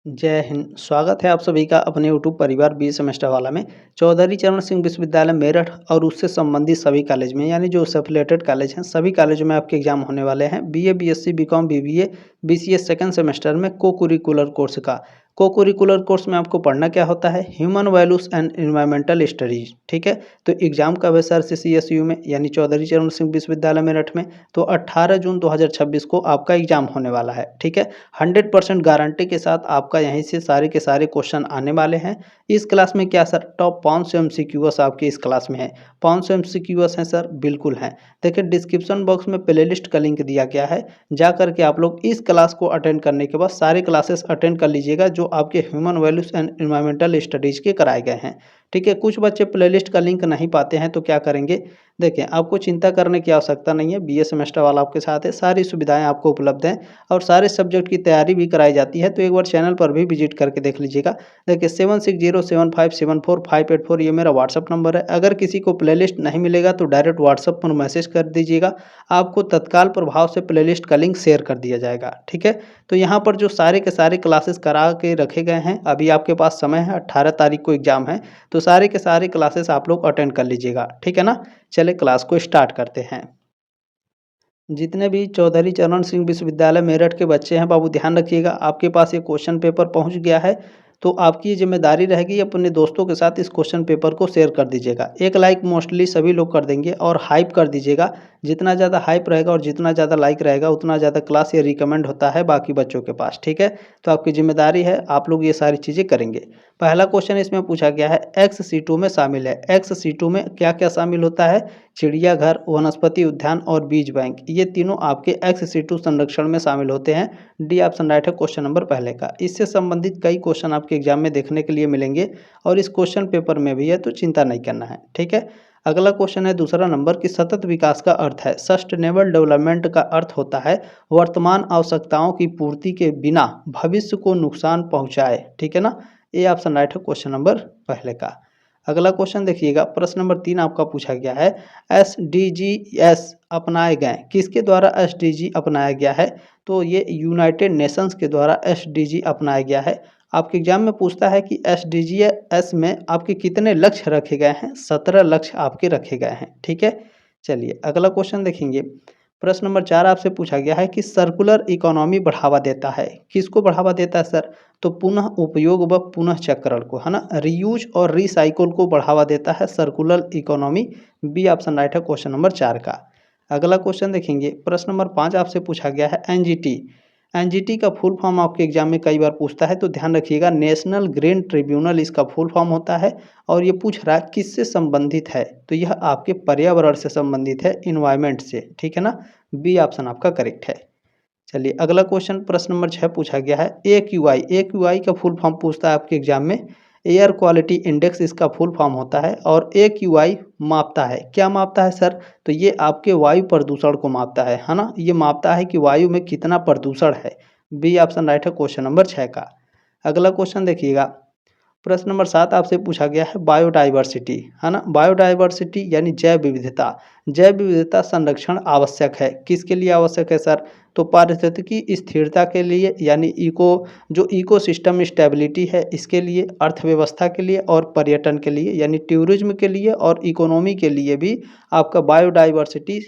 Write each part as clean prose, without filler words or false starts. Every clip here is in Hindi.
जय हिंद। स्वागत है आप सभी का अपने यूट्यूब परिवार बी सेमेस्टर वाला में। चौधरी चरण सिंह विश्वविद्यालय मेरठ और उससे संबंधित सभी कॉलेज में यानी जो एफिलिएटेड कॉलेज हैं सभी कॉलेजों में आपके एग्जाम होने वाले हैं। BA, BSc, BCom, BBA, BCA second semester में को कुरिकुलर कोर्स का। को कुरिकुलर कोर्स में आपको पढ़ना क्या होता है? Human values and environmental studies. ठीक है, तो एग्जाम कब है सर? CCSU में यानी चौधरी चरण सिंह विश्वविद्यालय मेरठ में। तो 18 जून 2026 को आपका एग्जाम होने वाला है। ठीक है, 100% गारंटी के साथ आपका यहीं से सारे के सारे क्वेश्चन आने वाले हैं। इस क्लास में क्या सर टॉप 500 MCQs आपके इस क्लास में है? 500 MCQs हैं सर? बिल्कुल हैं। देखिए डिस्क्रिप्शन बॉक्स में प्लेलिस्ट का लिंक दिया गया है, जा करके आप लोग इस क्लास को अटेंड करने के बाद सारे क्लासेस अटेंड कर लीजिएगा जो आपके human values and environmental studies के कराए गए हैं। ठीक है, कुछ बच्चे प्लेलिस्ट का लिंक नहीं पाते हैं तो क्या करेंगे? देखिए आपको चिंता करने की आवश्यकता नहीं है, बीए सेमेस्टर वाला आपके साथ है, सारी सुविधाएं आपको उपलब्ध हैं और सारे सब्जेक्ट की तैयारी भी कराई जाती है। तो एक बार चैनल पर भी विजिट करके देख लीजिएगा। देखिए 7607574584 ये मेरा व्हाट्सअप नंबर है। अगर किसी को प्लेलिस्ट नहीं मिलेगा तो डायरेक्ट व्हाट्सअप पर मैसेज कर दीजिएगा, आपको तत्काल प्रभाव से प्लेलिस्ट का लिंक शेयर कर दिया जाएगा। ठीक है, तो यहाँ पर जो सारे के सारे क्लासेस करा के रखे गए हैं, अभी आपके पास समय है, 18 तारीख को एग्जाम है, तो सारे के सारे क्लासेस आप लोग अटेंड कर लीजिएगा। ठीक है ना, चलिए क्लास को स्टार्ट करते हैं। जितने भी चौधरी चरण सिंह विश्वविद्यालय मेरठ के बच्चे हैं बाबू ध्यान रखिएगा, आपके पास ये क्वेश्चन पेपर पहुंच गया है। तो आपकी ये जिम्मेदारी रहेगी अपने दोस्तों के साथ इस क्वेश्चन पेपर को शेयर कर दीजिएगा। एक लाइक मोस्टली सभी लोग कर देंगे और हाइप कर दीजिएगा। जितना ज़्यादा हाइप रहेगा और जितना ज़्यादा लाइक रहेगा उतना ज़्यादा क्लास ये रिकमेंड होता है बाकी बच्चों के पास। ठीक है, तो आपकी जिम्मेदारी है, आप लोग ये सारी चीज़ें करेंगे। पहला क्वेश्चन इसमें पूछा गया है, एक्स C2 में शामिल है। एक्स C2 में क्या क्या शामिल होता है? चिड़ियाघर, वनस्पति उद्यान और बीज बैंक, ये तीनों आपके एक्स C2 संरक्षण में शामिल होते हैं। डी ऑप्शन राइट है क्वेश्चन नंबर पहले का। इससे संबंधित कई क्वेश्चन आपके एग्जाम में देखने के लिए मिलेंगे और इस क्वेश्चन पेपर में भी है, तो चिंता नहीं करना है। ठीक है, अगला क्वेश्चन है दूसरा नंबर कि सतत विकास का अर्थ है। सस्टेनेबल डेवलपमेंट का अर्थ होता है वर्तमान आवश्यकताओं की पूर्ति के बिना भविष्य को नुकसान पहुंचाए। ठीक है ना, ये ऑप्शन राइट है क्वेश्चन नंबर पहले का। अगला क्वेश्चन देखिएगा, प्रश्न नंबर 3 आपका पूछा गया है, SDGs अपनाए गए, किसके द्वारा SDG अपनाया गया है? तो ये यूनाइटेड नेशंस के द्वारा SDG अपनाया गया है। आपके एग्जाम में पूछता है कि SDGs में आपके कितने लक्ष्य रखे गए हैं? 17 लक्ष्य आपके रखे गए हैं। ठीक है, चलिए अगला क्वेश्चन देखेंगे। प्रश्न नंबर 4 आपसे पूछा गया है कि सर्कुलर इकोनॉमी बढ़ावा देता है, किसको बढ़ावा देता है सर? तो पुनः उपयोग व पुनः चक्रण को, है ना, रीयूज और रिसाइकल को बढ़ावा देता है circular economy. B option right है क्वेश्चन नंबर 4 का। अगला क्वेश्चन देखेंगे, प्रश्न नंबर 5 आपसे पूछा गया है एनजीटी। एनजीटी का फुल फॉर्म आपके एग्जाम में कई बार पूछता है, तो ध्यान रखिएगा, नेशनल ग्रीन ट्रिब्यूनल इसका फुल फॉर्म होता है। और ये पूछ रहा है किससे संबंधित है? तो यह आपके पर्यावरण से संबंधित है, इन्वायरमेंट से। ठीक है ना, बी ऑप्शन आपका करेक्ट है। चलिए अगला क्वेश्चन प्रश्न नंबर 6 पूछा गया है AQI। AQI का फुल फॉर्म पूछता है आपके एग्जाम में, एयर क्वालिटी इंडेक्स इसका फुल फॉर्म होता है। और AQI मापता है, क्या मापता है सर? तो ये आपके वायु प्रदूषण को मापता है ना, ये मापता है कि वायु में कितना प्रदूषण है। बी ऑप्शन राइट है क्वेश्चन नंबर 6 का। अगला क्वेश्चन देखिएगा, प्रश्न नंबर 7 आपसे पूछा गया है बायोडाइवर्सिटी, है ना, बायोडाइवर्सिटी यानी जैव विविधता। जैव विविधता संरक्षण आवश्यक है, किसके लिए आवश्यक है सर? तो पारिस्थितिकी स्थिरता के लिए यानी इकोसिस्टम स्टेबिलिटी है इसके लिए, अर्थव्यवस्था के लिए और पर्यटन के लिए यानी टूरिज्म के लिए और इकोनॉमी के लिए भी आपका बायोडाइवर्सिटी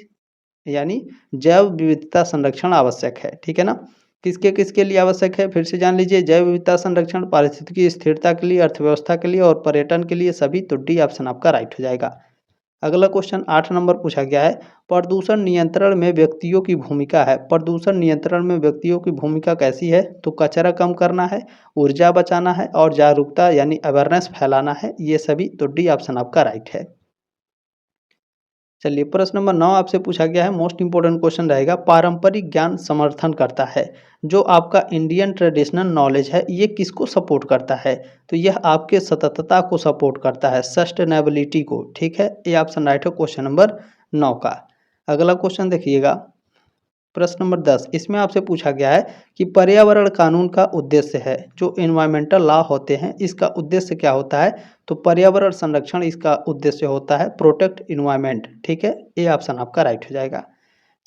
यानी जैव विविधता संरक्षण आवश्यक है। ठीक है ना, किसके किसके लिए आवश्यक है फिर से जान लीजिए, जैव विविधता संरक्षण पारिस्थितिकी स्थिरता के लिए, अर्थव्यवस्था के लिए और पर्यटन के लिए सभी। तो डी ऑप्शन आपका राइट हो जाएगा। अगला क्वेश्चन 8 नंबर पूछा गया है, प्रदूषण नियंत्रण में व्यक्तियों की भूमिका है। प्रदूषण नियंत्रण में व्यक्तियों की भूमिका कैसी है? तो कचरा कम करना है, ऊर्जा बचाना है और जागरूकता यानी अवेयरनेस फैलाना है, ये सभी। तो डी ऑप्शन आपका राइट है। चलिए प्रश्न नंबर 9 आपसे पूछा गया है, मोस्ट इंपोर्टेंट क्वेश्चन रहेगा, पारंपरिक ज्ञान समर्थन करता है। जो आपका इंडियन ट्रेडिशनल नॉलेज है ये किसको सपोर्ट करता है? तो यह आपके सततता को सपोर्ट करता है, सस्टेनेबिलिटी को। ठीक है, ये ऑप्शन राइट है क्वेश्चन नंबर 9 का। अगला क्वेश्चन देखिएगा, प्रश्न नंबर 10 इसमें आपसे पूछा गया है कि पर्यावरण कानून का उद्देश्य है, जो एनवायरमेंटल लॉ होते हैं इसका उद्देश्य क्या होता है? तो पर्यावरण संरक्षण इसका उद्देश्य होता है, प्रोटेक्ट इन्वायरमेंट। ठीक है, ये ऑप्शन आपका राइट हो जाएगा।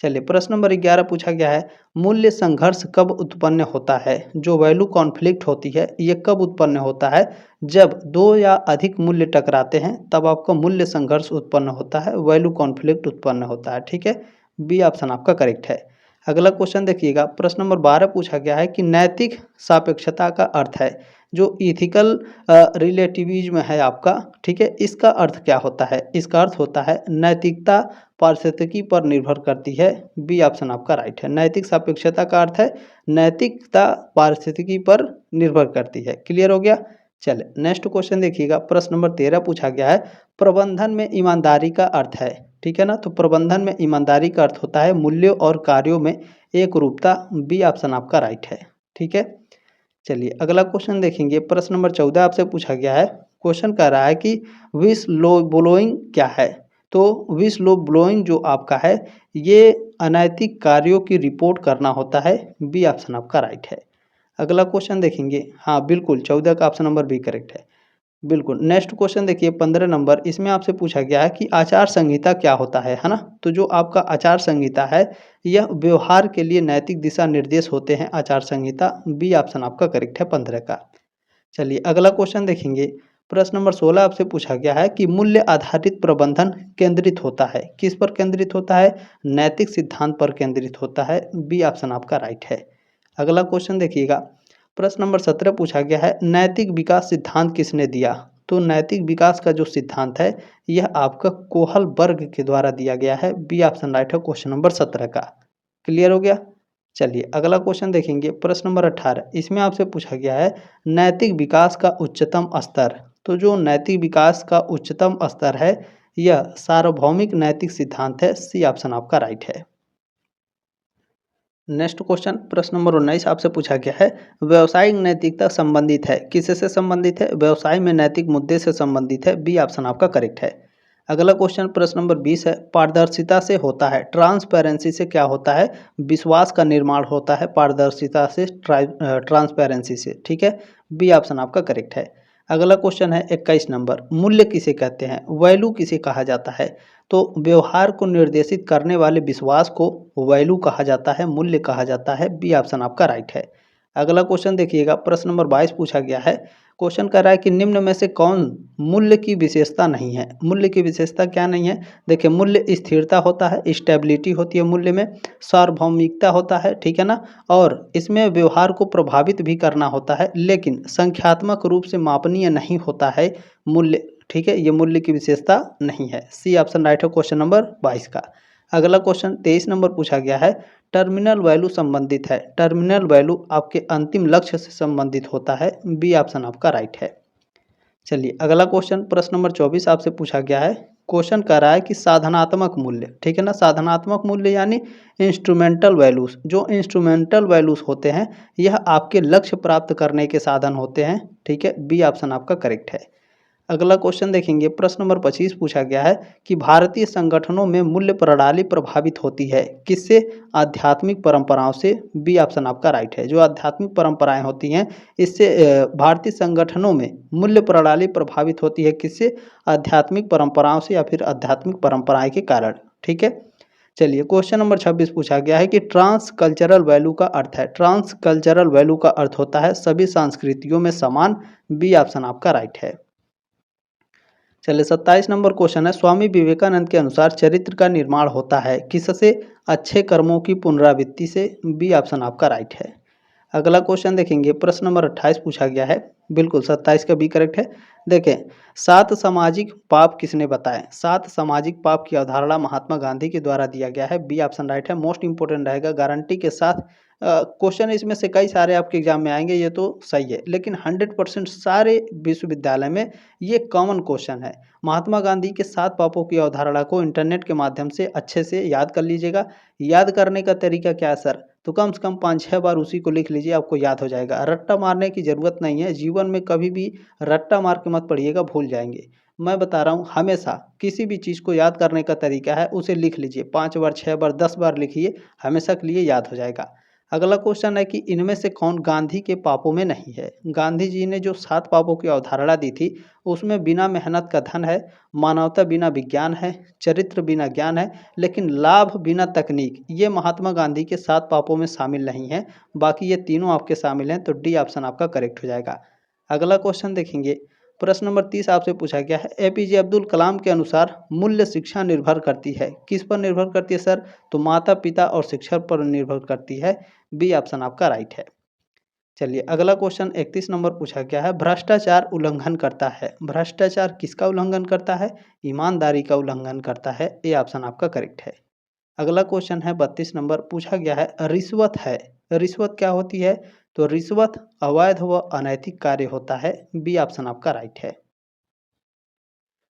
चलिए प्रश्न नंबर 11 पूछा गया है, मूल्य संघर्ष कब उत्पन्न होता है? जो वैल्यू कॉन्फ्लिक्ट होती है ये कब उत्पन्न होता है? जब दो या अधिक मूल्य टकराते हैं तब आपका मूल्य संघर्ष उत्पन्न होता है, वैल्यू कॉन्फ्लिक्ट उत्पन्न होता है। ठीक है, बी ऑप्शन आपका करेक्ट है। अगला क्वेश्चन देखिएगा, प्रश्न नंबर 12 पूछा गया है कि नैतिक सापेक्षता का अर्थ है, जो इथिकल रिलेटिविज्म है आपका, ठीक है, इसका अर्थ क्या होता है? इसका अर्थ होता है नैतिकता पारिस्थितिकी पर निर्भर करती है। बी ऑप्शन आपका राइट है। नैतिक सापेक्षता का अर्थ है नैतिकता पारिस्थितिकी पर निर्भर करती है। क्लियर हो गया? चले नेक्स्ट क्वेश्चन देखिएगा, प्रश्न नंबर 13 पूछा गया है, प्रबंधन में ईमानदारी का अर्थ है, ठीक है ना? तो प्रबंधन में ईमानदारी का अर्थ होता है मूल्यों और कार्यों में एक रूपता। बी ऑप्शन आपका राइट है। ठीक है, चलिए अगला क्वेश्चन देखेंगे, प्रश्न नंबर 14 आपसे पूछा गया है। क्वेश्चन कह रहा है कि विस्लो ब्लोइंग क्या है? तो विस्लो ब्लोइंग जो आपका है ये अनैतिक कार्यों की रिपोर्ट करना होता है। बी ऑप्शन आपका राइट है। अगला क्वेश्चन देखेंगे, हाँ बिल्कुल 14 का ऑप्शन नंबर बी करेक्ट है। बिल्कुल नेक्स्ट क्वेश्चन देखिए 15 नंबर, इसमें आपसे पूछा गया है कि आचार संहिता क्या होता है ना? तो जो आपका आचार संहिता है यह व्यवहार के लिए नैतिक दिशा निर्देश होते हैं, आचार संहिता। बी ऑप्शन आपका करेक्ट है 15 का। चलिए अगला क्वेश्चन देखेंगे, प्रश्न नंबर 16 आपसे पूछा गया है कि मूल्य आधारित प्रबंधन केंद्रित होता है, किस पर केंद्रित होता है? नैतिक सिद्धांत पर केंद्रित होता है। बी ऑप्शन आपका राइट है। अगला क्वेश्चन देखिएगा, प्रश्न नंबर 17 पूछा गया है, नैतिक विकास सिद्धांत किसने दिया? तो नैतिक विकास का जो सिद्धांत है यह आपका कोहल वर्ग के द्वारा दिया गया है। बी ऑप्शन राइट है क्वेश्चन नंबर 17 का। क्लियर हो गया? चलिए अगला क्वेश्चन देखेंगे, प्रश्न नंबर 18, इसमें आपसे पूछा गया है नैतिक विकास का उच्चतम स्तर। तो जो नैतिक विकास का उच्चतम स्तर है यह सार्वभौमिक नैतिक सिद्धांत है। सी ऑप्शन आपका राइट है। नेक्स्ट क्वेश्चन, प्रश्न नंबर 19 आपसे पूछा गया है, व्यवसायिक नैतिकता संबंधित है, किससे संबंधित है? व्यवसाय में नैतिक मुद्दे से संबंधित है। बी ऑप्शन आपका करेक्ट है। अगला क्वेश्चन प्रश्न नंबर 20 है, पारदर्शिता से होता है, ट्रांसपेरेंसी से क्या होता है? विश्वास का निर्माण होता है पारदर्शिता से, ट्रांसपेरेंसी से। ठीक है, बी ऑप्शन आपका करेक्ट है। अगला क्वेश्चन है 21 नंबर, मूल्य किसे कहते हैं? वैल्यू किसे कहा जाता है? तो व्यवहार को निर्देशित करने वाले विश्वास को वैल्यू कहा जाता है, मूल्य कहा जाता है। बी ऑप्शन आपका राइट है। अगला क्वेश्चन देखिएगा, प्रश्न नंबर 22 पूछा गया है। क्वेश्चन कह रहा है कि निम्न में से कौन मूल्य की विशेषता नहीं है? मूल्य की विशेषता क्या नहीं है? देखिए मूल्य स्थिरता होता है, स्टेबिलिटी होती है मूल्य में, सार्वभौमिकता होता है, ठीक है ना, और इसमें व्यवहार को प्रभावित भी करना होता है, लेकिन संख्यात्मक रूप से मापनीय नहीं होता है मूल्य। ठीक है, ये मूल्य की विशेषता नहीं है। सी ऑप्शन राइट है क्वेश्चन नंबर 22 का। अगला क्वेश्चन 23 नंबर पूछा गया है, टर्मिनल वैल्यू संबंधित है, टर्मिनल वैल्यू आपके अंतिम लक्ष्य से संबंधित होता है। बी ऑप्शन आपका राइट है। चलिए अगला क्वेश्चन प्रश्न नंबर 24 आपसे पूछा गया है। क्वेश्चन कह रहा है कि साधनात्मक मूल्य, ठीक है ना, साधनात्मक मूल्य यानी इंस्ट्रूमेंटल वैल्यूज, जो इंस्ट्रूमेंटल वैल्यूज होते हैं यह आपके लक्ष्य प्राप्त करने के साधन होते हैं। ठीक है, बी ऑप्शन आपका करेक्ट है। अगला क्वेश्चन देखेंगे, प्रश्न नंबर 25 पूछा गया है कि भारतीय संगठनों में मूल्य प्रणाली प्रभावित होती है, किससे? आध्यात्मिक परंपराओं से। बी ऑप्शन आपका राइट है। जो आध्यात्मिक परंपराएं होती हैं इससे भारतीय संगठनों में मूल्य प्रणाली प्रभावित होती है, किससे? आध्यात्मिक परंपराओं से या फिर आध्यात्मिक परंपराएं के कारण। ठीक है, चलिए क्वेश्चन नंबर 26 पूछा गया है कि ट्रांस कल्चरल वैल्यू का अर्थ है, ट्रांस कल्चरल वैल्यू का अर्थ होता है सभी संस्कृतियों में समान। बी ऑप्शन आपका राइट है। चलिए 27 नंबर क्वेश्चन है, स्वामी विवेकानंद के अनुसार चरित्र का निर्माण होता है किससे? अच्छे कर्मों की पुनरावृत्ति से। बी ऑप्शन आपका राइट है। अगला क्वेश्चन देखेंगे, प्रश्न नंबर 28 पूछा गया है, बिल्कुल 27 का बी करेक्ट है। देखें, 7 सामाजिक पाप किसने बताए? 7 सामाजिक पाप की अवधारणा महात्मा गांधी के द्वारा दिया गया है। बी ऑप्शन राइट है। मोस्ट इंपोर्टेंट रहेगा, गारंटी के साथ क्वेश्चन इसमें से कई सारे आपके एग्जाम में आएंगे, ये तो सही है, लेकिन 100% सारे विश्वविद्यालय में ये कॉमन क्वेश्चन है। महात्मा गांधी के 7 पापों की अवधारणा को इंटरनेट के माध्यम से अच्छे से याद कर लीजिएगा। याद करने का तरीका क्या है सर? तो कम से कम 5-6 बार उसी को लिख लीजिए, आपको याद हो जाएगा। रट्टा मारने की ज़रूरत नहीं है, जीवन में कभी भी रट्टा मार के मत पढ़िएगा, भूल जाएंगे। मैं बता रहा हूँ, हमेशा किसी भी चीज़ को याद करने का तरीका है, उसे लिख लीजिए, 5 बार 6 बार 10 बार लिखिए, हमेशा के लिए याद हो जाएगा। अगला क्वेश्चन है कि इनमें से कौन गांधी के पापों में नहीं है। गांधी जी ने जो 7 पापों की अवधारणा दी थी, उसमें बिना मेहनत का धन है, मानवता बिना विज्ञान है, चरित्र बिना ज्ञान है, लेकिन लाभ बिना तकनीक, ये महात्मा गांधी के 7 पापों में शामिल नहीं है। बाकी ये तीनों आपके शामिल हैं, तो डी ऑप्शन आपका करेक्ट हो जाएगा। अगला क्वेश्चन देखेंगे, प्रश्न नंबर 30 आपसे पूछा गया है, एपीजे अब्दुल कलाम के अनुसार मूल्य शिक्षा निर्भर करती है, किस पर निर्भर करती है सर? तो माता पिता और शिक्षक पर निर्भर करती है। बी ऑप्शन आपका राइट है। चलिए अगला क्वेश्चन 31 नंबर पूछा गया है, भ्रष्टाचार उल्लंघन करता है। भ्रष्टाचार किसका उल्लंघन करता है? ईमानदारी का उल्लंघन करता है। ए ऑप्शन आपका करेक्ट है। अगला क्वेश्चन है 32 नंबर पूछा गया है, रिश्वत है। रिश्वत क्या होती है? तो रिश्वत अवैध व अनैतिक कार्य होता है। बी ऑप्शन आपका राइट है।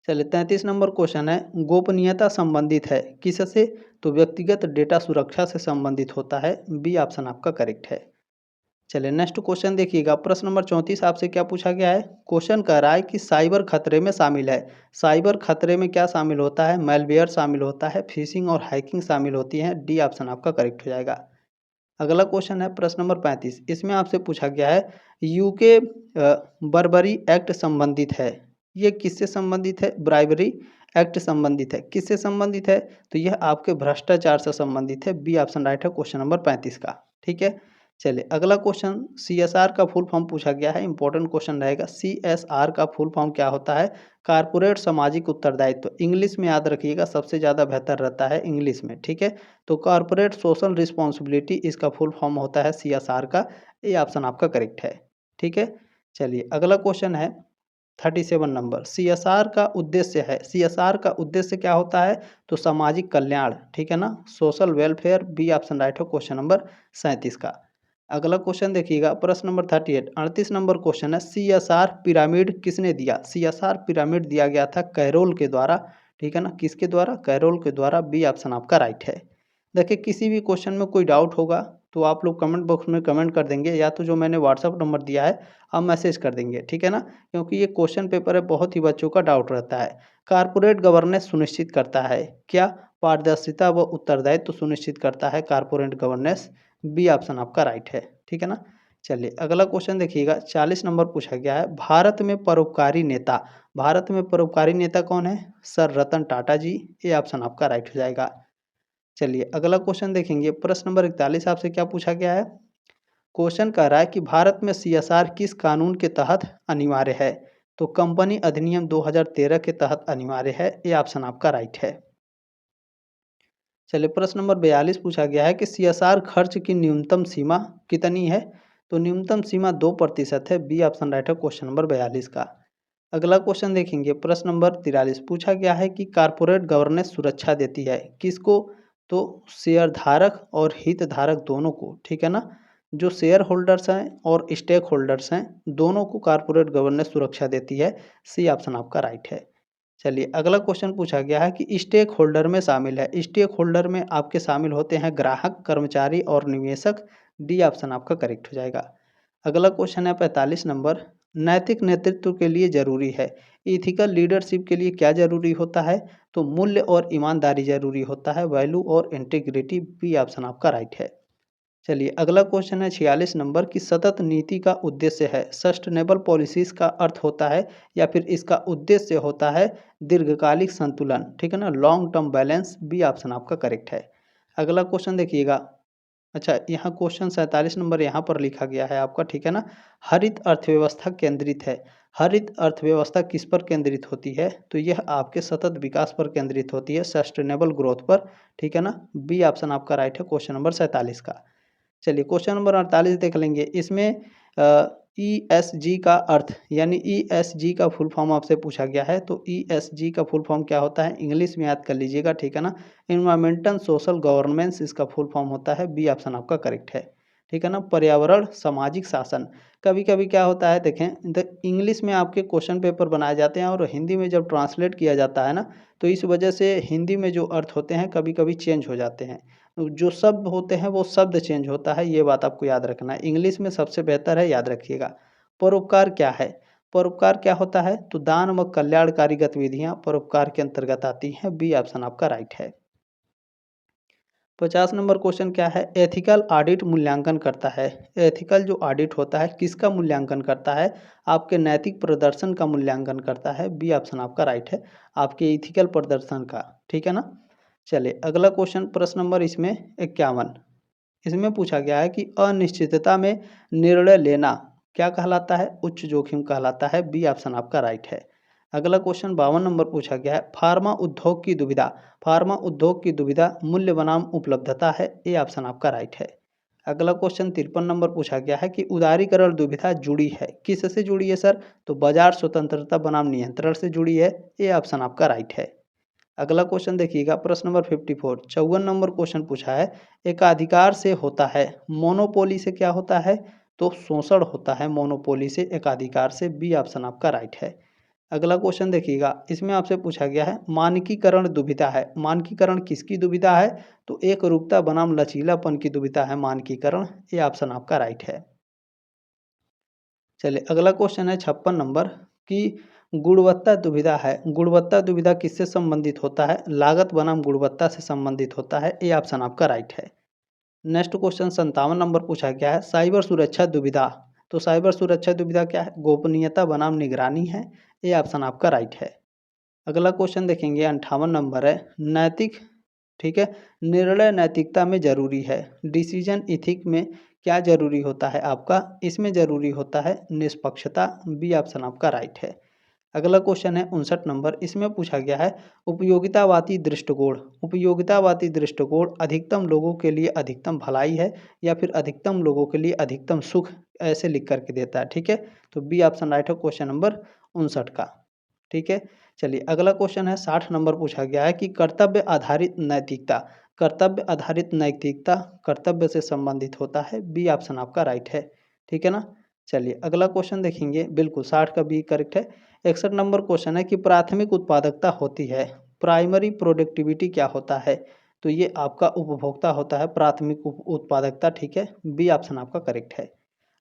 चलिए 33 नंबर क्वेश्चन है, गोपनीयता संबंधित है किससे? तो व्यक्तिगत डेटा सुरक्षा से संबंधित होता है। बी ऑप्शन आपका करेक्ट है। चलिए नेक्स्ट क्वेश्चन देखिएगा, प्रश्न नंबर 34 आपसे क्या पूछा गया है? क्वेश्चन कह रहा है कि साइबर खतरे में शामिल है। साइबर खतरे में क्या शामिल होता है? मैलवेयर शामिल होता है, फिशिंग और हैकिंग शामिल होती है। डी ऑप्शन आपका करेक्ट हो जाएगा। अगला क्वेश्चन है प्रश्न नंबर 35, इसमें आपसे पूछा गया है, यूके बर्बरी एक्ट संबंधित है। ये किससे संबंधित है? ब्राइबरी एक्ट संबंधित है। किससे संबंधित है? तो यह आपके भ्रष्टाचार से संबंधित है। बी ऑप्शन राइट है क्वेश्चन नंबर 35 का। ठीक है। चलिए अगला क्वेश्चन, सीएसआर का फुल फॉर्म पूछा गया है, इंपॉर्टेंट क्वेश्चन रहेगा। सीएसआर का फुल फॉर्म क्या होता है? कारपोरेट सामाजिक उत्तरदायित्व। इंग्लिश में याद रखिएगा, सबसे ज़्यादा बेहतर रहता है इंग्लिश में। ठीक है। तो कॉर्पोरेट सोशल रिस्पॉन्सिबिलिटी इसका फुल फॉर्म होता है सीएसआर का। ये ऑप्शन आपका करेक्ट है। ठीक है। चलिए अगला क्वेश्चन है 37 नंबर, सीएसआर का उद्देश्य है। सीएसआर का उद्देश्य क्या होता है? तो सामाजिक कल्याण। ठीक है ना, social welfare. B option right हो क्वेश्चन नंबर 37 का। अगला क्वेश्चन देखिएगा, प्रश्न नंबर 38 38 नंबर क्वेश्चन है, सीएसआर पिरामिड किसने दिया? सीएसआर पिरामिड दिया गया था कैरोल के द्वारा। ठीक है ना, किसके द्वारा? कैरोल के द्वारा। बी ऑप्शन आपका राइट है। देखिए किसी भी क्वेश्चन में कोई डाउट होगा तो आप लोग कमेंट बॉक्स में कमेंट कर देंगे, या तो जो मैंने व्हाट्सअप नंबर दिया है आप मैसेज कर देंगे। ठीक है ना, क्योंकि ये क्वेश्चन पेपर है, बहुत ही बच्चों का डाउट रहता है। कारपोरेट गवर्नेंस सुनिश्चित करता है क्या? पारदर्शिता व उत्तरदायित्व तो सुनिश्चित करता है कारपोरेट गवर्नेंस। बी ऑप्शन आपका राइट है। ठीक है ना। चलिए अगला क्वेश्चन देखिएगा, 40 नंबर पूछा गया है, भारत में परोपकारी नेता। भारत में परोपकारी नेता कौन है? सर रतन टाटा जी। ये ऑप्शन आपका राइट हो जाएगा। चलिए अगला क्वेश्चन देखेंगे, प्रश्न नंबर 41 आपसे क्या पूछा गया है? क्वेश्चन कह रहा है कि भारत में सीएसआर किस कानून के तहत अनिवार्य है? तो कंपनी अधिनियम 2013 के तहत अनिवार्य है। ये ऑप्शन आपका राइट है। चलिए प्रश्न नंबर 42 पूछा गया है कि सीएसआर खर्च की न्यूनतम सीमा कितनी है? तो न्यूनतम सीमा 2% है। बी ऑप्शन राइट है क्वेश्चन नंबर 42 का। अगला क्वेश्चन देखेंगे, प्रश्न नंबर 43 पूछा गया है कि कारपोरेट गवर्नेंस सुरक्षा देती है किसको? तो शेयर धारक और हित धारक दोनों को। ठीक है ना, जो शेयर होल्डर्स हैं और स्टेक होल्डर्स हैं, दोनों को कारपोरेट गवर्नेंस सुरक्षा देती है। सी ऑप्शन आपका राइट है। चलिए अगला क्वेश्चन पूछा गया है कि स्टेक होल्डर में शामिल है। स्टेक होल्डर में आपके शामिल होते हैं ग्राहक, कर्मचारी और निवेशक। डी ऑप्शन आपका करेक्ट हो जाएगा। अगला क्वेश्चन है 45 नंबर, नैतिक नेतृत्व के लिए जरूरी है। इथिकल लीडरशिप के लिए क्या जरूरी होता है? तो मूल्य और ईमानदारी जरूरी होता है, वैल्यू और इंटीग्रिटी। बी ऑप्शन आपका राइट है। चलिए अगला क्वेश्चन है 46 नंबर की, सतत नीति का उद्देश्य है। सस्टेनेबल पॉलिसीज का अर्थ होता है या फिर इसका उद्देश्य होता है दीर्घकालिक संतुलन। ठीक है ना, long term balance. B option आपका करेक्ट है। अगला क्वेश्चन देखिएगा, अच्छा यहाँ क्वेश्चन 47 नंबर यहाँ पर लिखा गया है आपका। ठीक है ना, हरित अर्थव्यवस्था केंद्रित है। हरित अर्थव्यवस्था किस पर केंद्रित होती है? तो यह आपके सतत विकास पर केंद्रित होती है, सस्टेनेबल ग्रोथ पर। ठीक है ना, बी ऑप्शन आपका राइट है क्वेश्चन नंबर 47 का। चलिए क्वेश्चन नंबर 48 देख लेंगे, इसमें ईएसजी का अर्थ यानी ईएसजी का फुल फॉर्म आपसे पूछा गया है। तो ईएसजी का फुल फॉर्म क्या होता है? इंग्लिश में याद कर लीजिएगा। ठीक है ना, इन्वायरमेंटल सोशल गवर्नेंस इसका फुल फॉर्म होता है। बी ऑप्शन आपका करेक्ट है। ठीक है ना, पर्यावरण सामाजिक शासन। कभी कभी क्या होता है देखें, इंग्लिश में आपके क्वेश्चन पेपर बनाए जाते हैं और हिंदी में जब ट्रांसलेट किया जाता है ना, तो इस वजह से हिंदी में जो अर्थ होते हैं कभी कभी चेंज हो जाते हैं। जो शब्द होते हैं वो शब्द चेंज होता है, ये बात आपको याद रखना है। इंग्लिश में सबसे बेहतर है, याद रखिएगा। परोपकार क्या है? परोपकार क्या होता है? तो दान व कल्याणकारी गतिविधियां परोपकार के अंतर्गत आती हैं। बी ऑप्शन आपका राइट है। 50 नंबर क्वेश्चन क्या है, एथिकल ऑडिट मूल्यांकन करता है। एथिकल जो ऑडिट होता है किसका मूल्यांकन करता है, आपके नैतिक प्रदर्शन का मूल्यांकन करता है। बी ऑप्शन आपका राइट है, आपके इथिकल प्रदर्शन का, ठीक है ना। चलिए अगला क्वेश्चन, प्रश्न नंबर इसमें 51, इसमें पूछा गया है कि अनिश्चितता में निर्णय लेना क्या कहलाता है, उच्च जोखिम कहलाता है। बी ऑप्शन आपका राइट है। अगला क्वेश्चन 52 नंबर पूछा गया है, फार्मा उद्योग की दुविधा, फार्मा उद्योग की दुविधा मूल्य बनाम उपलब्धता है। ए ऑप्शन आपका राइट है। अगला क्वेश्चन 53 नंबर पूछा गया है कि उदारीकरण दुविधा जुड़ी है, किससे जुड़ी है सर, तो बाजार स्वतंत्रता बनाम नियंत्रण से जुड़ी है। ए ऑप्शन आपका राइट है। अगला क्वेश्चन देखिएगा, प्रश्न नंबर 54, 54 नंबर क्वेश्चन पूछा है, एकाधिकार से होता है, मोनोपोली से क्या होता है, तो शोषण होता है मोनोपोली से, एकाधिकार से। बी ऑप्शन आपका राइट है। अगला क्वेश्चन देखिएगा, इसमें आपसे पूछा गया है मानकीकरण दुविधा है, मानकीकरण किसकी दुविधा है, तो एक रूपता बनाम लचीलापन की दुविधा है मानकीकरण। ये ऑप्शन आपका राइट है। चलिए अगला क्वेश्चन है 56 नंबर कि गुणवत्ता दुविधा है, गुणवत्ता दुविधा किससे संबंधित होता है, लागत बनाम गुणवत्ता से संबंधित होता है। ये ऑप्शन आपका राइट है। नेक्स्ट क्वेश्चन 57 नंबर पूछा गया है, साइबर सुरक्षा दुविधा, तो साइबर सुरक्षा दुविधा क्या है, गोपनीयता बनाम निगरानी है। ये ऑप्शन आपका राइट है। अगला क्वेश्चन देखेंगे 58 नंबर है, नैतिक, ठीक है, निर्णय नैतिकता में जरूरी है, डिसीजन इथिक में क्या जरूरी होता है आपका, इसमें जरूरी होता है निष्पक्षता। बी ऑप्शन आपका राइट है। अगला क्वेश्चन है 59 नंबर, इसमें पूछा गया है उपयोगितावादी दृष्टिकोण, उपयोगितावादी दृष्टिकोण अधिकतम लोगों के लिए अधिकतम भलाई है या फिर अधिकतम लोगों के लिए अधिकतम सुख, ऐसे लिख करके देता है, ठीक है। तो बी ऑप्शन राइट है क्वेश्चन नंबर 59 का, ठीक है। चलिए अगला क्वेश्चन है 60 नंबर पूछा गया है कि कर्तव्य आधारित नैतिकता, कर्तव्य आधारित नैतिकता कर्तव्य से संबंधित होता है। बी ऑप्शन आपका राइट है, ठीक है ना। चलिए अगला क्वेश्चन देखेंगे, बिल्कुल 60 का बी करेक्ट है। 61 नंबर क्वेश्चन है कि प्राथमिक उत्पादकता होती है, प्राइमरी प्रोडक्टिविटी क्या होता है, तो ये आपका उपभोक्ता होता है प्राथमिक उत्पादकता, ठीक है। बी ऑप्शन आपका करेक्ट है।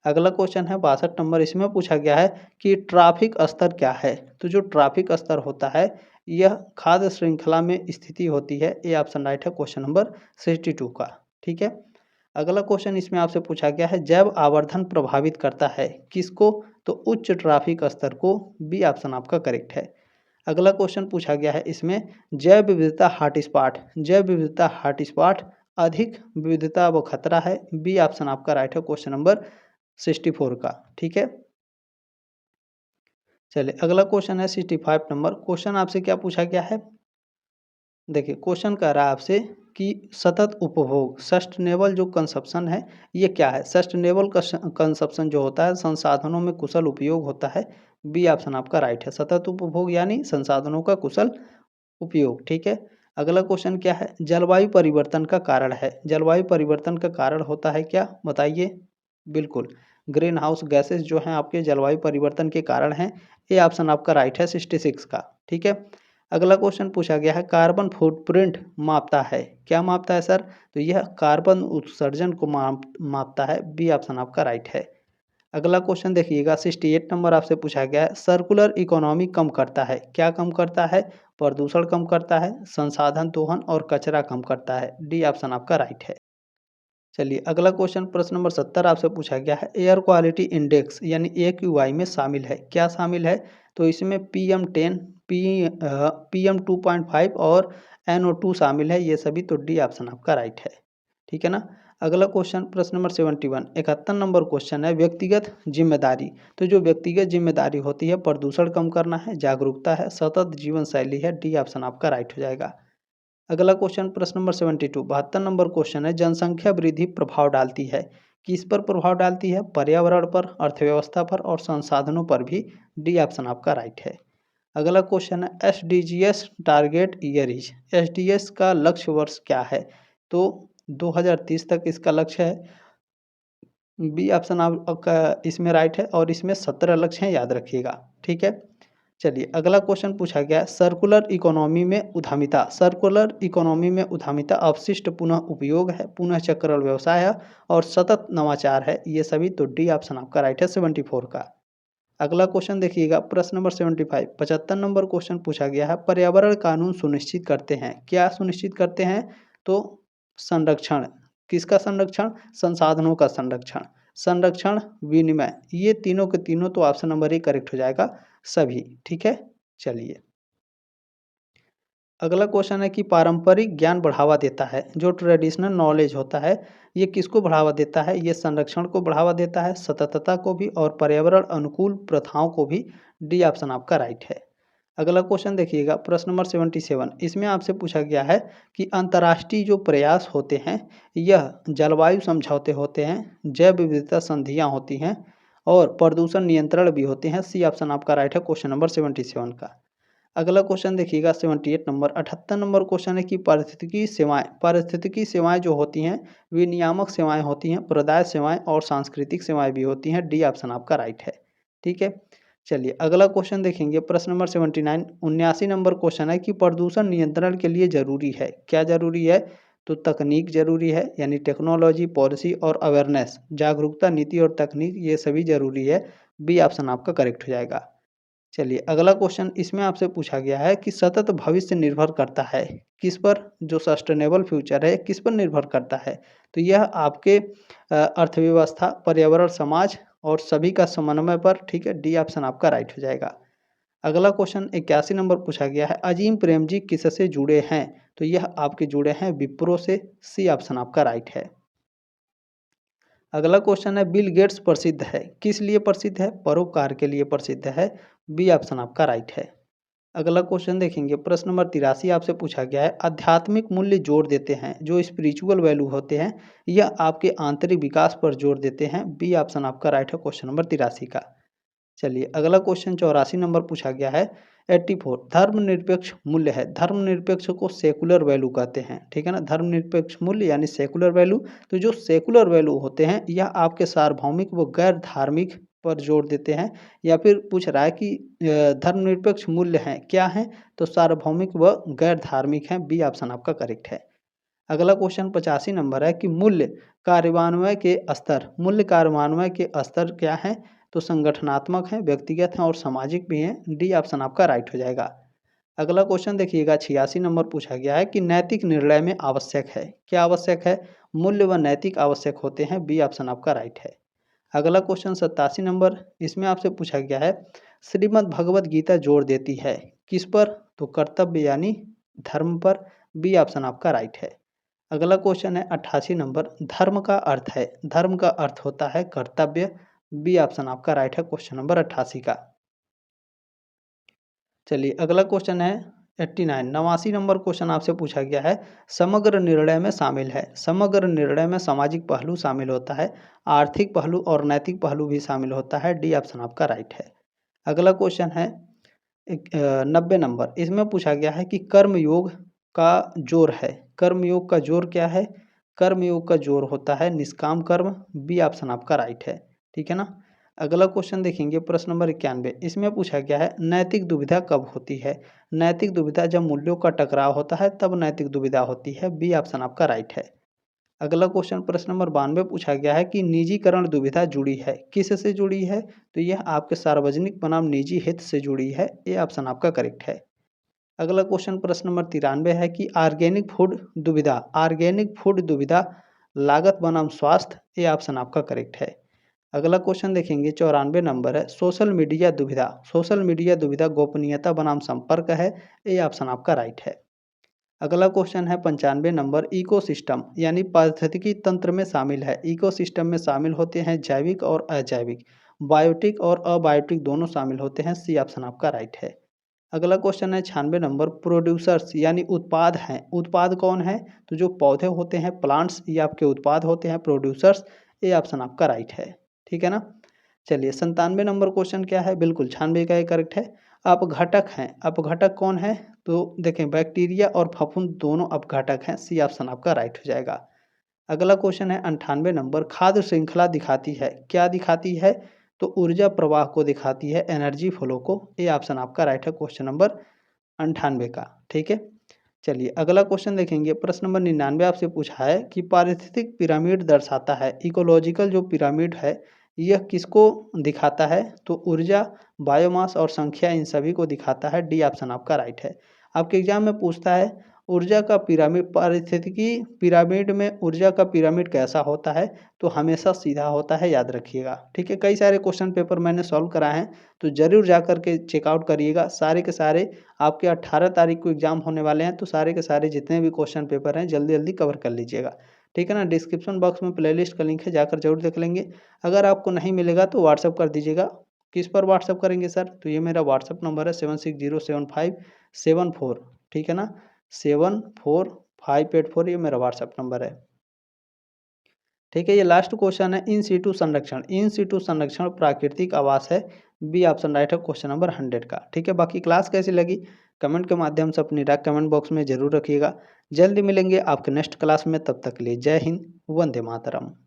अगला क्वेश्चन है 62 नंबर, इसमें पूछा गया है कि ट्रैफिक स्तर क्या है, तो जो ट्रैफिक स्तर होता है यह खाद्य श्रृंखला में स्थिति होती है। ए ऑप्शन राइट है क्वेश्चन नंबर 62 का, ठीक है। अगला क्वेश्चन इसमें आपसे पूछा गया है, जैव आवर्धन प्रभावित करता है किसको, तो उच्च ट्रैफिक स्तर को। बी ऑप्शन आपका करेक्ट है। अगला क्वेश्चन पूछा गया है इसमें, जैव विविधता हॉटस्पॉट, जैव विविधता हॉटस्पॉट अधिक विविधता व खतरा है। बी ऑप्शन आपका राइट है क्वेश्चन नंबर 64 का, ठीक है। चलिए अगला क्वेश्चन है 65 नंबर, क्वेश्चन आपसे क्या पूछा गया है, देखिए क्वेश्चन कह रहा है आपसे कि सतत उपभोग, सस्टेनेबल जो कंजप्शन है ये क्या है, सस्टेनेबल कंजप्शन जो होता है संसाधनों में कुशल उपयोग होता है। बी ऑप्शन आपका राइट है, सतत उपभोग यानी संसाधनों का कुशल उपयोग, ठीक है। अगला क्वेश्चन क्या है, जलवायु परिवर्तन का कारण है, जलवायु परिवर्तन का कारण होता है क्या, बताइए। बिल्कुल, ग्रीन हाउस गैसेस जो हैं आपके जलवायु परिवर्तन के कारण हैं। ये ऑप्शन आपका राइट है 66 का, ठीक है। अगला क्वेश्चन पूछा गया है, कार्बन फुटप्रिंट मापता है, क्या मापता है सर, तो यह कार्बन उत्सर्जन को मापता है। बी ऑप्शन आपका राइट है। अगला क्वेश्चन देखिएगा 68 नंबर आपसे पूछा गया है, सर्कुलर इकोनॉमी कम करता है, क्या कम करता है, प्रदूषण कम करता है, संसाधन दोहन और कचरा कम करता है। डी ऑप्शन आपका राइट है। चलिए अगला क्वेश्चन प्रश्न नंबर 70 आपसे पूछा गया है, एयर क्वालिटी इंडेक्स यानी AQI में शामिल है, क्या शामिल है, तो इसमें PM10, PM2.5 और NO2 शामिल है, ये सभी, तो डी ऑप्शन आपका राइट है, ठीक है ना। अगला क्वेश्चन प्रश्न नंबर 71, 71 नंबर क्वेश्चन है, व्यक्तिगत जिम्मेदारी, तो जो व्यक्तिगत जिम्मेदारी होती है प्रदूषण कम करना है, जागरूकता है, सतत जीवन शैली है। डी ऑप्शन आपका राइट हो जाएगा। अगला क्वेश्चन प्रश्न नंबर 72, 72 नंबर क्वेश्चन है, जनसंख्या वृद्धि प्रभाव डालती है, किस पर प्रभाव डालती है, पर्यावरण पर, अर्थव्यवस्था पर और संसाधनों पर भी। डी ऑप्शन आपका राइट है। अगला क्वेश्चन है, SDGs target year is, SDGs का लक्ष्य वर्ष क्या है, तो 2030 तक इसका लक्ष्य है। बी ऑप्शन आपका इसमें राइट है और इसमें 17 लक्ष्य हैं, याद रखिएगा, ठीक है। चलिए अगला क्वेश्चन पूछा गया, सर्कुलर इकोनॉमी में उद्यमिता, सर्कुलर इकोनॉमी में उद्यमिता अवशिष्ट पुनः उपयोग है, पुनः चक्रण व्यवसाय है और सतत नवाचार है, ये सभी, तो डी ऑप्शन आपका राइट है 74 का। अगला क्वेश्चन देखिएगा प्रश्न नंबर 75, 75 नंबर क्वेश्चन पूछा गया है, पर्यावरण कानून सुनिश्चित करते हैं, क्या सुनिश्चित करते हैं, तो संरक्षण, किसका संरक्षण? संसाधनों का संरक्षण, संरक्षण, विनिमय, ये तीनों के तीनों तो ऑप्शन नंबर ए करेक्ट हो जाएगा सभी। ठीक है, चलिए अगला क्वेश्चन है कि पारंपरिक ज्ञान बढ़ावा देता है, जो ट्रेडिशनल नॉलेज होता है ये किसको बढ़ावा देता है? ये संरक्षण को बढ़ावा देता है, सततता को भी और पर्यावरण अनुकूल प्रथाओं को भी। डी ऑप्शन आपका राइट है। अगला क्वेश्चन देखिएगा, प्रश्न नंबर 77, इसमें आपसे पूछा गया है कि अंतर्राष्ट्रीय जो प्रयास होते हैं यह जलवायु समझौते होते हैं, जैव विविधता संधियाँ होती हैं और प्रदूषण नियंत्रण भी होते हैं। सी ऑप्शन आपका राइट है क्वेश्चन नंबर 77 का। अगला क्वेश्चन देखिएगा 78 नंबर, 78 नंबर क्वेश्चन है कि पारिस्थितिकी सेवाएं जो होती हैं विनियामक सेवाएं होती हैं, प्रदाय सेवाएं और सांस्कृतिक सेवाएं भी होती हैं। डी ऑप्शन आपका राइट है। ठीक है, चलिए अगला क्वेश्चन देखेंगे, प्रश्न नंबर 79, 79 नंबर क्वेश्चन है कि प्रदूषण नियंत्रण के लिए जरूरी है, क्या जरूरी है? तो तकनीक जरूरी है, यानी टेक्नोलॉजी, पॉलिसी और अवेयरनेस, जागरूकता, नीति और तकनीक, ये सभी जरूरी है। बी ऑप्शन आपका करेक्ट हो जाएगा। चलिए अगला क्वेश्चन, इसमें आपसे पूछा गया है कि सतत भविष्य निर्भर करता है किस पर? जो सस्टेनेबल फ्यूचर है किस पर निर्भर करता है? तो यह आपके अर्थव्यवस्था, पर्यावरण, समाज और सभी का समन्वय पर। ठीक है, डी ऑप्शन आपका राइट हो जाएगा। अगला क्वेश्चन 81 नंबर पूछा गया है, अजीम प्रेम जी किससे जुड़े हैं? तो यह आपके जुड़े हैं विप्रो से। सी ऑप्शन आपका राइट है। अगला क्वेश्चन है, बिल गेट्स प्रसिद्ध है, किस लिए प्रसिद्ध है? परोपकार के लिए प्रसिद्ध है। बी ऑप्शन आपका राइट है। अगला क्वेश्चन देखेंगे, प्रश्न नंबर 83 आपसे पूछा गया है, आध्यात्मिक मूल्य जोर देते हैं, जो स्पिरिचुअल वैल्यू होते हैं यह आपके आंतरिक विकास पर जोर देते हैं। बी ऑप्शन आपका राइट है क्वेश्चन नंबर 83 का। चलिए अगला क्वेश्चन 84 नंबर पूछा गया है, 84, धर्मनिरपेक्ष मूल्य है, धर्मनिरपेक्ष को सेकुलर वैल्यू कहते हैं। ठीक है ना, धर्मनिरपेक्ष मूल्य यानी सेकुलर वैल्यू। तो जो सेकुलर वैल्यू होते हैं यह आपके सार्वभौमिक व गैर धार्मिक पर जोर देते हैं। या फिर पूछ रहा है कि धर्मनिरपेक्ष मूल्य हैं क्या हैं? तो सार्वभौमिक व गैर धार्मिक हैं। बी ऑप्शन आपका करेक्ट है। अगला क्वेश्चन 85 नंबर है कि मूल्य कार्यान्वयन के स्तर, मूल्य कार्यान्वयन के स्तर क्या हैं? तो संगठनात्मक हैं, व्यक्तिगत हैं और सामाजिक भी हैं। डी ऑप्शन आपका राइट हो जाएगा। अगला क्वेश्चन देखिएगा 86 नंबर पूछा गया है कि नैतिक निर्णय में आवश्यक है, क्या आवश्यक है? मूल्य व नैतिक आवश्यक होते हैं। बी ऑप्शन आपका राइट है। अगला क्वेश्चन 87 नंबर, इसमें आपसे पूछा गया है, श्रीमद् भगवत गीता जोर देती है किस पर? तो कर्तव्य यानी धर्म पर। बी ऑप्शन आपका राइट है। अगला क्वेश्चन है 88 नंबर, धर्म का अर्थ है, धर्म का अर्थ होता है कर्तव्य। बी ऑप्शन आपका राइट है क्वेश्चन नंबर 88 का। चलिए अगला क्वेश्चन है 89, 89 नंबर क्वेश्चन आपसे पूछा गया है, समग्र निर्णय में शामिल है, समग्र निर्णय में सामाजिक पहलू शामिल होता है, आर्थिक पहलू और नैतिक पहलू भी शामिल होता है। डी ऑप्शन आपका राइट है। अगला क्वेश्चन है 90 नंबर, इसमें पूछा गया है कि कर्मयोग का जोर है, कर्मयोग का जोर क्या है? कर्मयोग का जोर होता है निष्काम कर्म। बी ऑप्शन आपका राइट है। ठीक है ना। अगला क्वेश्चन देखेंगे, प्रश्न नंबर 91, इसमें पूछा गया है, नैतिक दुविधा कब होती है? नैतिक दुविधा जब मूल्यों का टकराव होता है तब नैतिक दुविधा होती है। बी ऑप्शन आपका राइट है। अगला क्वेश्चन प्रश्न नंबर 92 पूछा गया है कि निजीकरण दुविधा जुड़ी है, किससे जुड़ी है? तो यह आपके सार्वजनिक बनाम निजी हित से जुड़ी है। ये ऑप्शन आपका करेक्ट है। अगला क्वेश्चन प्रश्न नंबर 93 है कि ऑर्गेनिक फूड दुविधा, ऑर्गेनिक फूड दुविधा लागत बनाम स्वास्थ्य। ये ऑप्शन आपका करेक्ट है। अगला क्वेश्चन देखेंगे 94 नंबर है, सोशल मीडिया दुविधा, सोशल मीडिया दुविधा गोपनीयता बनाम संपर्क है। ये ऑप्शन आपका राइट है। अगला क्वेश्चन है 95 नंबर, इकोसिस्टम यानी पारिस्थितिकी तंत्र में शामिल है, इकोसिस्टम में शामिल होते हैं जैविक और अजैविक, बायोटिक और अबायोटिक दोनों शामिल होते हैं। सी ऑप्शन आपका राइट है। अगला क्वेश्चन है 96 नंबर, प्रोड्यूसर्स यानी उत्पाद हैं, उत्पाद कौन है? तो जो पौधे होते हैं, प्लांट्स, ये आपके उत्पाद होते हैं प्रोड्यूसर्स। ये ऑप्शन आपका राइट है। ठीक है ना। चलिए 97 नंबर क्वेश्चन क्या है? बिल्कुल 96 का ये करेक्ट है। अपघटक हैं, अपघटक कौन है? तो देखें बैक्टीरिया और फफूंद दोनों अपघटक हैं। सी ऑप्शन आपका राइट हो जाएगा। अगला क्वेश्चन है 98 नंबर, खाद्य श्रृंखला दिखाती है, क्या दिखाती है? तो ऊर्जा प्रवाह को दिखाती है, एनर्जी फ्लो को। ये ऑप्शन आपका राइट है क्वेश्चन नंबर 98 का। ठीक है। चलिए अगला क्वेश्चन देखेंगे, प्रश्न नंबर 99 आपसे पूछा है कि पारिस्थितिक पिरामिड दर्शाता है, इकोलॉजिकल जो पिरामिड है यह किसको दिखाता है? तो ऊर्जा, बायोमास और संख्या, इन सभी को दिखाता है। डी ऑप्शन आपका राइट है। आपके एग्जाम में पूछता है ऊर्जा का पिरामिड, पारिस्थितिकी पिरामिड में ऊर्जा का पिरामिड कैसा होता है? तो हमेशा सीधा होता है, याद रखिएगा। ठीक है, कई सारे क्वेश्चन पेपर मैंने सॉल्व कराए हैं, तो ज़रूर जा कर के चेकआउट करिएगा। सारे के सारे आपके 18 तारीख को एग्ज़ाम होने वाले हैं, तो सारे के सारे जितने भी क्वेश्चन पेपर हैं जल्दी-जल्दी कवर कर लीजिएगा। ठीक है ना? डिस्क्रिप्शन बॉक्स में प्लेलिस्ट का लिंक है, जाकर ज़रूर देख लेंगे। अगर आपको नहीं मिलेगा तो व्हाट्सएप कर दीजिएगा। किस पर व्हाट्सएप करेंगे सर? तो ये मेरा व्हाट्सएप नंबर है 76075774। ठीक है ना? 74584 ये मेरा व्हाट्सएप नंबर है। ठीक है, ये लास्ट क्वेश्चन है, इन सीटू संरक्षण। इन सीटू संरक्षण प्राकृतिक आवास है, बी ऑप्शन राइट है क्वेश्चन नंबर 100 का। ठीक है, बाकी क्लास कैसी लगी कमेंट के माध्यम से अपनी राय कमेंट बॉक्स में जरूर रखिएगा। जल्दी मिलेंगे आपके नेक्स्ट क्लास में, तब तक के लिए जय हिंद, वंदे मातरम।